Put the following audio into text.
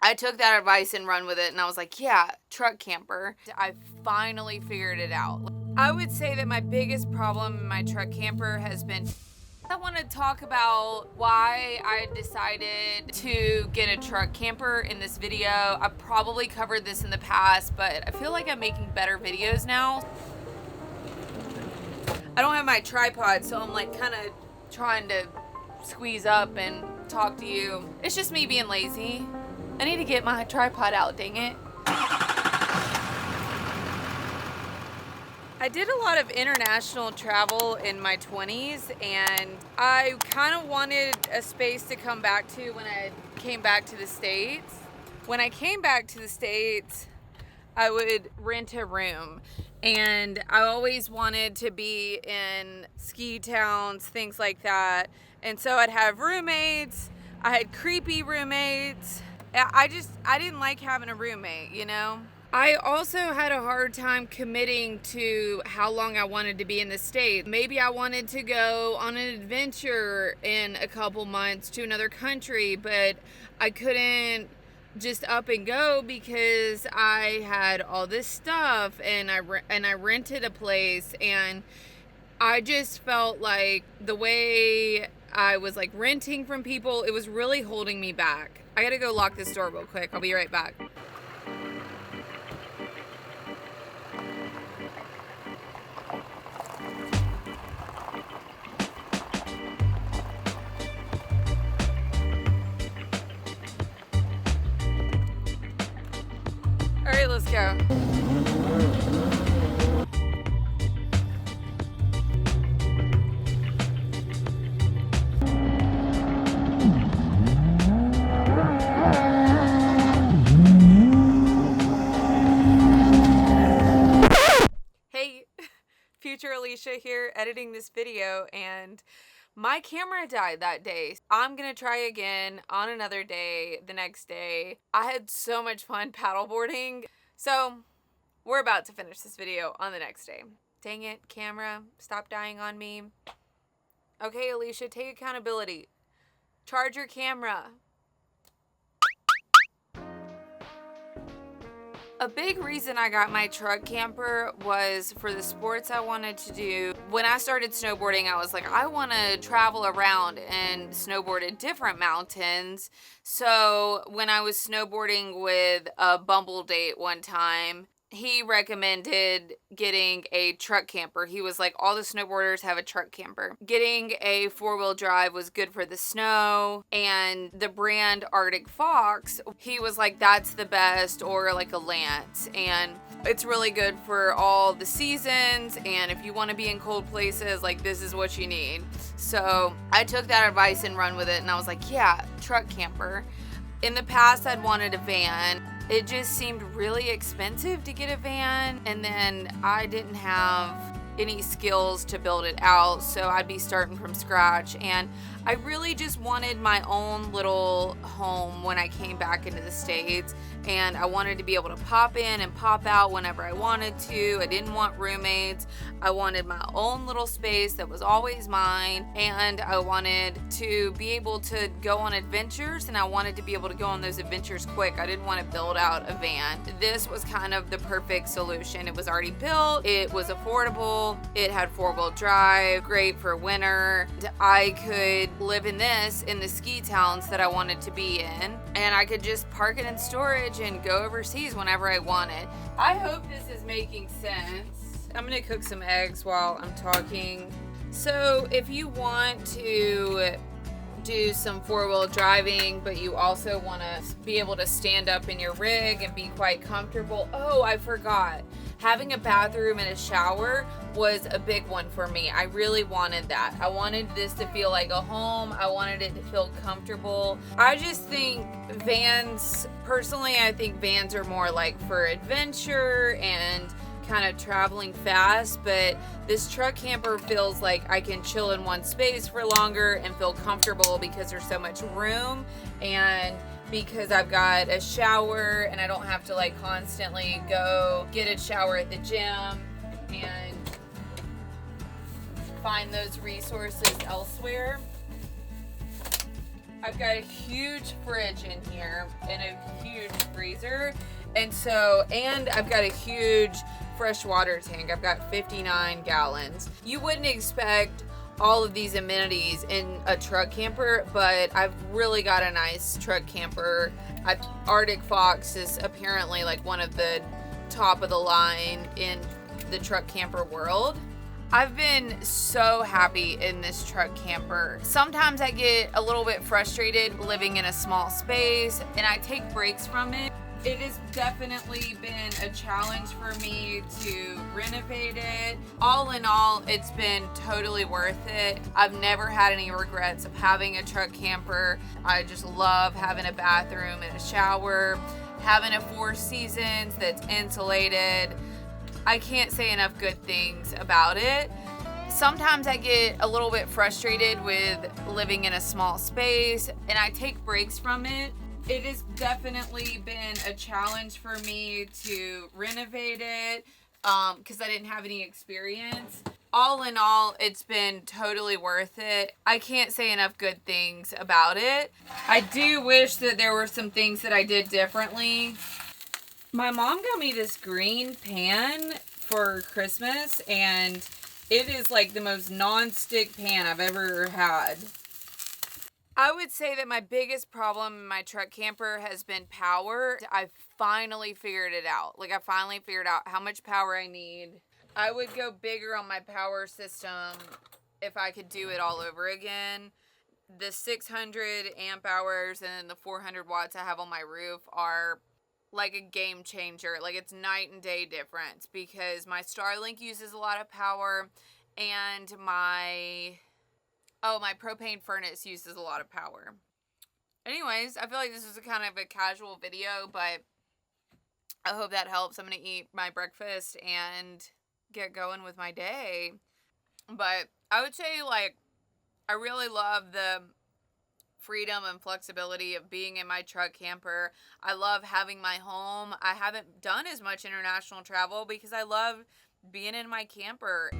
I took that advice and run with it, and I was like, yeah, truck camper. I finally figured it out. I would say that my biggest problem in my truck camper has been, I want to talk about why I decided to get a truck camper in this video. I probably covered this in the past, but I feel like I'm making better videos now. I don't have my tripod, so I'm like kind of trying to squeeze up and talk to you. It's just me being lazy. I need to get my tripod out, dang it. I did a lot of international travel in my 20s, and I kind of wanted a space to come back to when I came back to the States. When I came back to the States, I would rent a room, and I always wanted to be in ski towns, things like that. And so I'd have roommates. I had creepy roommates. I didn't like having a roommate, you know? I also had a hard time committing to how long I wanted to be in the States. Maybe I wanted to go on an adventure in a couple months to another country, but I couldn't just up and go because I had all this stuff, and I rented a place, and I just felt like the way I was like renting from people, it was really holding me back. I gotta go lock this door real quick. I'll be right back. All right, let's go. Hey, future Alicia here, editing this video, and my camera died that day. I'm gonna try again on another day, the next day. I had so much fun paddleboarding. So we're about to finish this video on the next day. Dang it, camera, stop dying on me. Okay, Alicia, take accountability. Charge your camera. A big reason I got my truck camper was for the sports I wanted to do. When I started snowboarding, I was like, I want to travel around and snowboard at different mountains. So when I was snowboarding with a Bumble date one time, he recommended getting a truck camper. He was like, all the snowboarders have a truck camper. Getting a 4-wheel drive was good for the snow, and the brand Arctic Fox, he was like, that's the best, or like a Lance, and it's really good for all the seasons, and if you want to be in cold places, like this is what you need. So I took that advice and run with it, and I was like, yeah, truck camper. In the past, I'd wanted a van. It just seemed really expensive to get a van, and then I didn't have any skills to build it out, so I'd be starting from scratch, and I really just wanted my own little home when I came back into the States, and I wanted to be able to pop in and pop out whenever I wanted to. I didn't want roommates. I wanted my own little space that was always mine, and I wanted to be able to go on adventures, and I wanted to be able to go on those adventures quick. I didn't want to build out a van. This was kind of the perfect solution. It was already built, it was affordable, it had 4-wheel drive, great for winter. I could live in this in the ski towns that I wanted to be in, and I could just park it in storage and go overseas whenever I wanted. I hope this is making sense. I'm gonna cook some eggs while I'm talking. So if you want to do some 4-wheel driving, but you also want to be able to stand up in your rig and be quite comfortable. Oh, I forgot. Having a bathroom and a shower was a big one for me. I really wanted that. I wanted this to feel like a home. I wanted it to feel comfortable. I just think vans, personally, I think vans are more like for adventure and kind of traveling fast, but this truck camper feels like I can chill in one space for longer and feel comfortable because there's so much room, and because I've got a shower and I don't have to like constantly go get a shower at the gym and find those resources elsewhere. I've got a huge fridge in here and a huge freezer. And I've got a huge fresh water tank. I've got 59 gallons. You wouldn't expect all of these amenities in a truck camper, but I've really got a nice truck camper. Arctic Fox is apparently like one of the top of the line in the truck camper world. I've been so happy in this truck camper. Sometimes I get a little bit frustrated living in a small space and I take breaks from it. It has definitely been a challenge for me to renovate it. All in all, it's been totally worth it. I've never had any regrets of having a truck camper. I just love having a bathroom and a shower, having a Four Seasons that's insulated. I can't say enough good things about it. Sometimes I get a little bit frustrated with living in a small space and I take breaks from it. It has definitely been a challenge for me to renovate it because I didn't have any experience. All in all, it's been totally worth it. I can't say enough good things about it. I do wish that there were some things that I did differently. My mom got me this green pan for Christmas, and it is like the most non-stick pan I've ever had. I would say that my biggest problem in my truck camper has been power. I finally figured it out. Like, I finally figured out how much power I need. I would go bigger on my power system if I could do it all over again. The 600 amp hours and then the 400 watts I have on my roof are like a game changer. Like, it's night and day difference because my Starlink uses a lot of power and my propane furnace uses a lot of power. Anyways, I feel like this is a kind of a casual video, but I hope that helps. I'm going to eat my breakfast and get going with my day. But I would say, like, I really love the freedom and flexibility of being in my truck camper. I love having my home. I haven't done as much international travel because I love being in my camper.